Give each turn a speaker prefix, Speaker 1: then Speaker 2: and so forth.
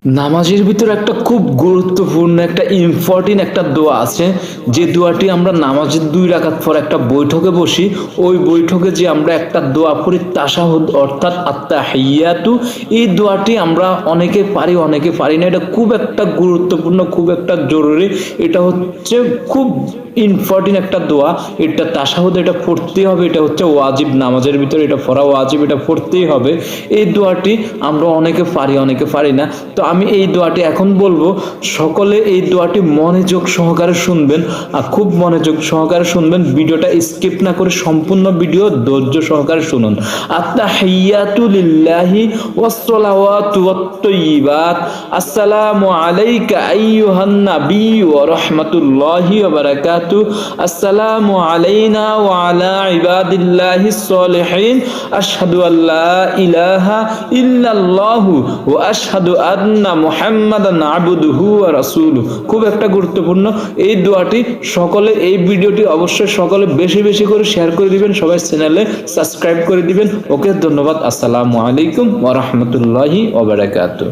Speaker 1: নামাজের ভিতর একটা খুব গুরুত্বপূর্ণ একটা ইম্পর্টেন্ট একটা দোয়া আছে, যে দোয়াটি আমরা নামাজের 2 রাকাত পর একটা বৈঠকে বসি। ওই বৈঠকে যে আমরা একটা দোয়া পড়ি তাশাহুদ অর্থাৎ আত্তাহিয়াতু, এই দোয়াটি আমরা অনেকে পারি অনেকে পারি না। এটা খুব একটা গুরুত্বপূর্ণ, খুব একটা জরুরি। এটা হচ্ছে খুব ইম্পর্টেন্ট একটা দোয়া। এটা তাশাহুদ, এটা পড়তেই হবে। এটা হচ্ছে ওয়াজিব, নামাজের ভিতরে এটা পড়া ওয়াজিব, এটা পড়তেই হবে। এই দোয়াটি আমরা অনেকে পারি অনেকে পারি না। তো আমি এই দোয়াটি এখন বলবো, সকলে এই দোয়াটি মনোযোগ সহকারে শুনবেন, আর খুব মনোযোগ সহকারে শুনবেন। ভিডিওটা স্কিপ না করে সম্পূর্ণ ভিডিও ধৈর্য সহকারে শুনুন। আত্তাহিয়াতু লিল্লাহি ওয়াসসালাওয়াতু ওয়াত-তাইয়্যিবাত, আসসালামু আলাইকা আইয়ুহান নাবী ওয়া রাহমাতুল্লাহি ওয়া বারাকাতুহু, আসসালামু আলাইনা ওয়া আলা ইবাদিল্লাহিস সলিহিন, আশহাদু আল্লা ইলাহা ইল্লাল্লাহু ওয়া আশহাদু আন্না মুহাম্মাদান আবদুহু ওয়া রাসূলুহু। খুব একটা গুরুত্বপূর্ণ এই দোয়াটি। সকলে এই ভিডিওটি অবশ্যই সকলে বেশি বেশি করে শেয়ার করে দিবেন, সবাই চ্যানেলে সাবস্ক্রাইব করে দিবেন। ওকে, ধন্যবাদ। আসসালামু আলাইকুম ওয়া রাহমাতুল্লাহি ওয়া বারাকাতুহু।